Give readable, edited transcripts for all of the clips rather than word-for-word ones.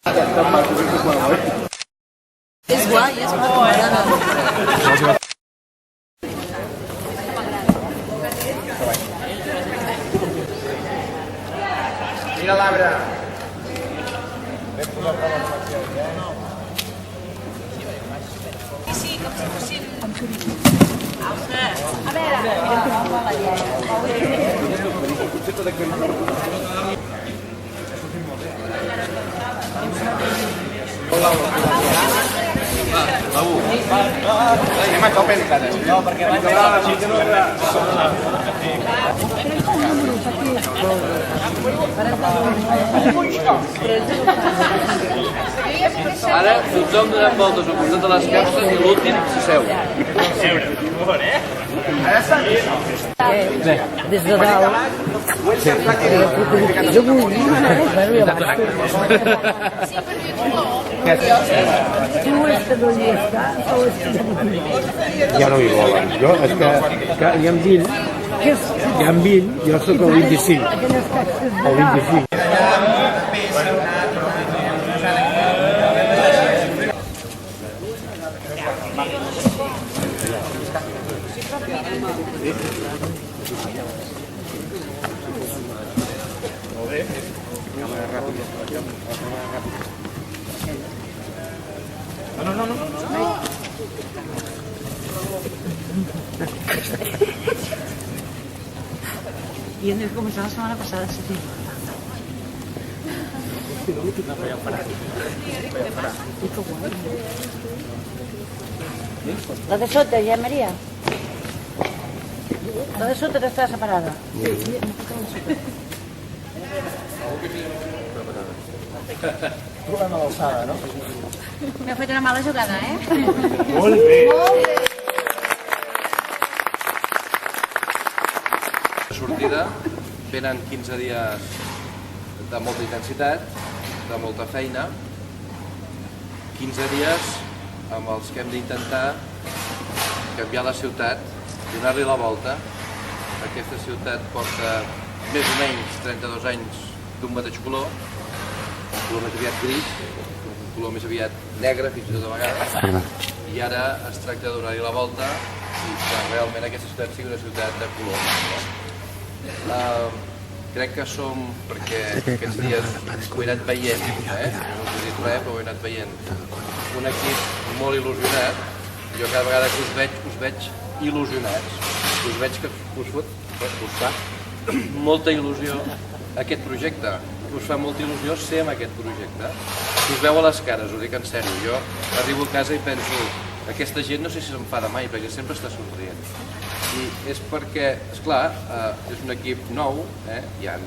És guai, és molt. Mira l'arbre. Sí, com si fossin... A veure... Anem a tope encara. No, perquè Ara tothom donant voltes al costat de les capses i l'últim s'asseu. Des de dalt, jo volia anar tu és que no hi està o és que ja no hi vol? Ja no hi volen. Jo, és que hi ha 20, hi ha 20, jo soc el 25. El 25. I hem de començar la setmana passada, sí. La de sota, ja, Maria? La de sota està separada. trobem a l'alçada, no? M'heu fet una mala jugada, eh? Molt bé. De sortida, venen 15 dies de molta intensitat, de molta feina, 15 dies amb els que hem d'intentar canviar la ciutat, donar-li la volta. Aquesta ciutat porta més o menys 32 anys d'un mateix color, un color més aviat gris, un color més aviat negre, fins i tot a vegades, i ara es tracta de donar-li la volta i que realment aquesta ciutat sigui una ciutat de color. Crec que som, perquè aquests dies ho he anat veient, no us he dit res, però ho he anat veient, un equip molt il·lusionat. Jo cada vegada que us veig il·lusionats, us veig que us fa molta il·lusió aquest projecte, us fa molta il·lusió ser amb aquest projecte. Us veu a les cares, ho dic en sèrio. Jo arribo a casa i penso, aquesta gent no sé si s'enfada mai, perquè sempre està somrient. I és perquè, esclar, és un equip nou, hi ha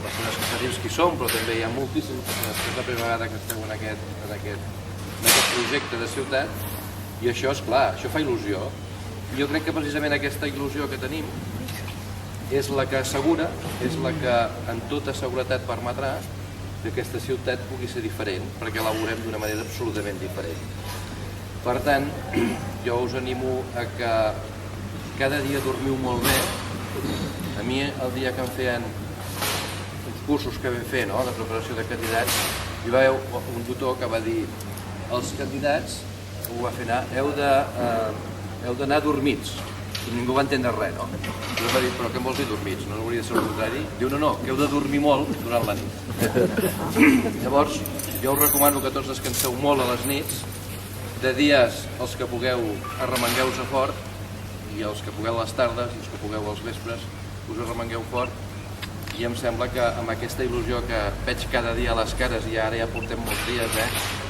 persones que sabem qui som, però també hi ha moltíssimes persones que és la primera vegada que esteu en aquest projecte de ciutat, i això, esclar, això fa il·lusió. I jo crec que precisament aquesta il·lusió que tenim és la que assegura, és la que en tota seguretat permetrà que aquesta ciutat pugui ser diferent, perquè la veurem d'una manera absolutament diferent. Per tant, jo us animo a que cada dia dormiu molt bé. A mi, el dia que em feien uns cursos que vam fer, de preparació de candidats, hi va haver un tutor que va dir els candidats, ho va fer anar, heu d'anar dormits. I ningú va entendre res, no? I va dir, però què em vols dir dormits? No hauria de ser el contrari? Diu, no, que heu de dormir molt durant la nit. Llavors, jo us recomano que tots descanseu molt a les nits, de dies els que pugueu arremangueu-vos fort, i els que pugueu a les tardes, i els que pugueu als vespres, us arremangueu fort, i em sembla que amb aquesta il·lusió que veig cada dia a les cares, i ara ja portem molts dies,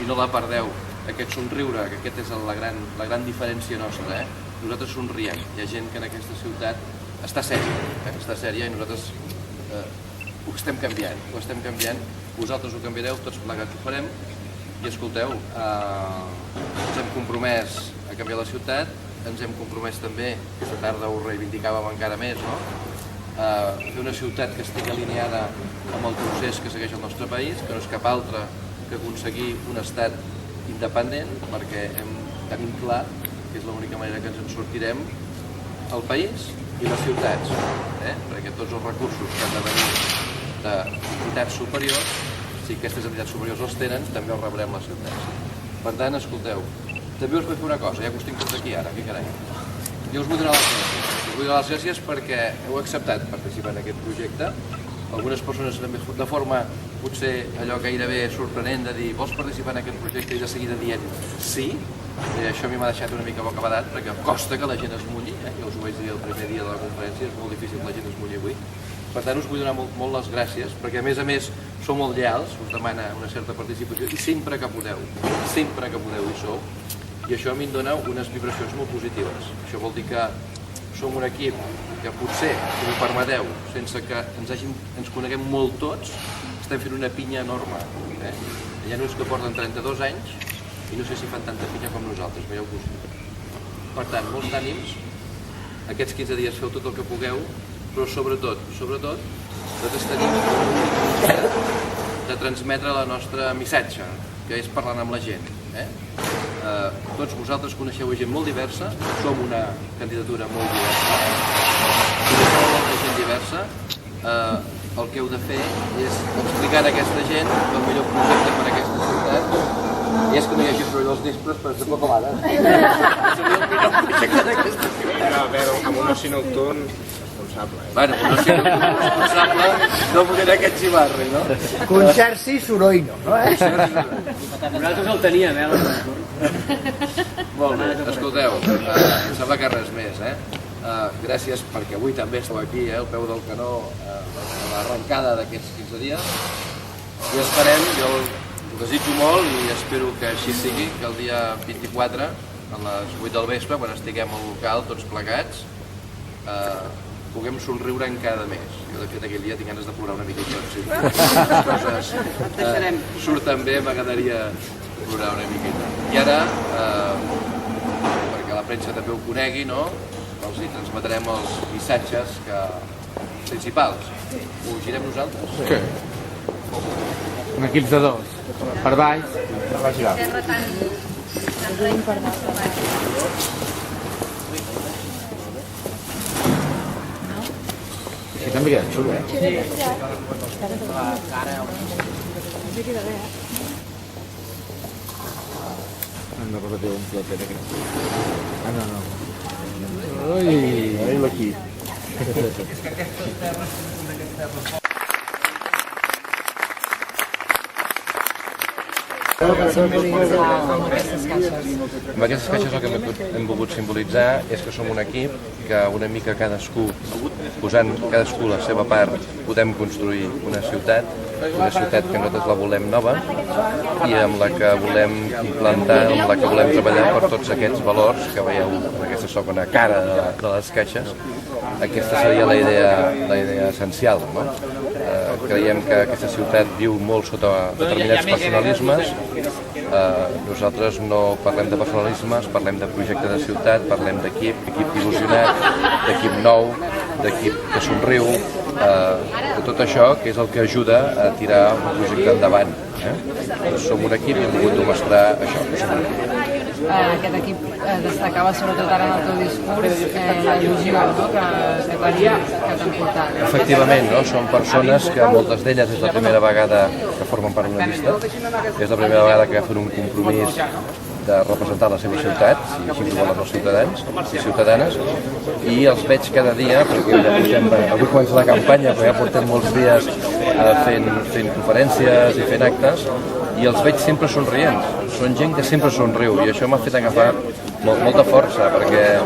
i no la perdeu, aquest somriure, que aquest és la gran diferència nostra, nosaltres somriem. Hi ha gent que en aquesta ciutat està sèria, i nosaltres ho estem canviant, vosaltres ho canviareu, tots plegats ho farem, i escolteu, ens hem compromès a canviar la ciutat, ens hem compromès també, aquesta tarda ho reivindicàvem encara més, a fer una ciutat que estigui alineada amb el procés que segueix el nostre país, que no és cap altre que aconseguir un estat independent, perquè tenim clar que és l'única manera que ens en sortirem el país i les ciutats, perquè tots els recursos que han de venir d'entitats superiors si aquestes entitats superiors els tenen, també els rebrem les ciutats. Per tant, escolteu, també us vull fer una cosa, ja que us tinc tots aquí ara, que carai. Jo us vull donar les gràcies. Us vull donar les gràcies perquè heu acceptat participar en aquest projecte. Algunes persones de forma potser allò gairebé sorprenent de dir vols participar en aquest projecte i de seguida dient sí. I això a mi m'ha deixat una mica bocabadat perquè costa que la gent es mulli, jo us ho vaig dir el primer dia de la conferència, és molt difícil que la gent es mulli avui. Per tant, us vull donar molt les gràcies, perquè a més sou molt lleials, us demana una certa participació i sempre que podeu hi sou, i això a mi em dona unes vibracions molt positives. Això vol dir que som un equip que potser, si m'ho permeteu, sense que ens coneguem molt tots, estem fent una pinya enorme. Hi ha uns que porten 32 anys i no sé si fan tanta pinya com nosaltres, veieu que us dic. Per tant, molts ànims, aquests 15 dies feu tot el que pugueu, però sobretot, nosaltres tenim de transmetre la nostra missatge, que és parlant amb la gent. Tots vosaltres coneixeu gent molt diversa, som una candidatura molt diversa, coneixeu molta gent diversa, el que heu de fer és explicar a aquesta gent el millor projecte per a aquesta ciutat i és que no hi hagi soroll als vespres per ser papalada. Seria el millor projecte d'aquesta ciutat. Però amb un oci nocturn responsable. Bueno, un oci nocturn responsable no podrà aquest xivarri, no? Concert sí, soroll no. Nosaltres el teníem, el nocturn. Molt bé, escolteu, em sembla que res més, gràcies perquè avui també esteu aquí, al peu del canó, a l'arrencada d'aquests 15 dies, i esperem, jo ho desitjo molt i espero que així sigui, que el dia 24, a les 8 del vespre, quan estiguem al local, tots plegats, puguem somriure encara més. Jo, de fet, aquell dia tinc ganes de plorar una miqueta. Si les coses surten bé, m'agradaria plorar una miqueta. I ara, perquè la premsa també ho conegui, no? Els hi transmetrem els missatges principals. Ho girem nosaltres? Sí. En equips de dos. Per baix. Terra tan raïm per baix. Aquí també queda xulo, Hem de repetir un platet aquest. No. Ai, l'equip. Amb aquestes caixes el que hem volgut simbolitzar és que som un equip que una mica cadascú, posant cadascú la seva part, podem construir una ciutat que nosaltres la volem nova i amb la que volem implantar, amb la que volem treballar per tots aquests valors que veieu en aquesta segona cara de les caixes. Aquesta seria la idea essencial, no? Creiem que aquesta ciutat viu molt sota determinats personalismes. Nosaltres no parlem de personalismes, parlem de projecte de ciutat, parlem d'equip il·lusionat, d'equip nou, d'equip que somriu, de tot això que és el que ajuda a tirar un projecte endavant. Som un equip i hem volgut demostrar això, que som un equip. Aquest equip destacava sobretot ara en el teu discurs la il·lusió, no? que t'han portat. Efectivament, no? Són persones que moltes d'elles és la primera vegada que formen part d'una llista, és la primera vegada que agafen un compromís de representar la seva ciutat, si així ho volen els ciutadans i ciutadanes, i els veig cada dia, perquè avui comença la campanya, però ja portem molts dies fent conferències i fent actes, i els veig sempre somrients. Són gent que sempre somriu i això m'ha fet agafar molta força perquè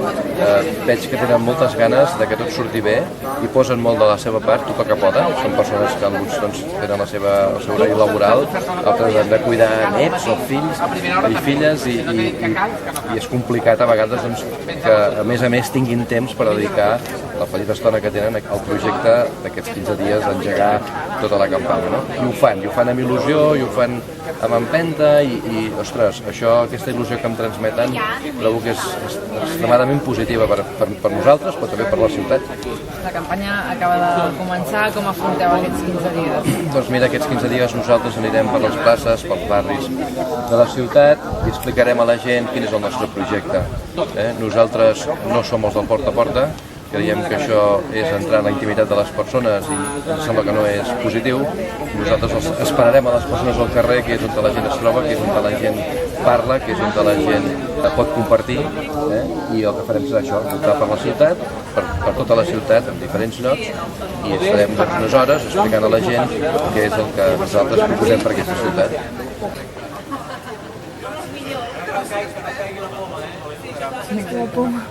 veig que tenen moltes ganes de que tot surti bé i posen molt de la seva part tot el que poden. Són persones que alguns tenen el seu horari laboral, altres han de cuidar nets o fills i filles i és complicat a vegades que a més tinguin temps per dedicar la petita estona que tenen al projecte d'aquests 15 dies d'engegar tota la campanya. No? I ho fan amb il·lusió, i ho fan amb empenta i ostres, aquesta il·lusió que em transmeten trobo que és extremadament positiva per nosaltres, però també per la ciutat. La campanya acaba de començar, com afronteu aquests 15 dies? Doncs mira, aquests 15 dies nosaltres anirem per les places, pels barris de la ciutat i explicarem a la gent quin és el nostre projecte. Nosaltres no som els del porta a porta, creiem que això és entrar en la intimitat de les persones i ens sembla que no és positiu. Nosaltres esperarem a les persones al carrer, que és on la gent es troba, que és on la gent parla, que és on la gent pot compartir, i el que farem serà això, voltar per la ciutat, per tota la ciutat, en diferents llocs, i estarem unes hores explicant a la gent què és el que nosaltres proposem per aquesta ciutat. Microphone.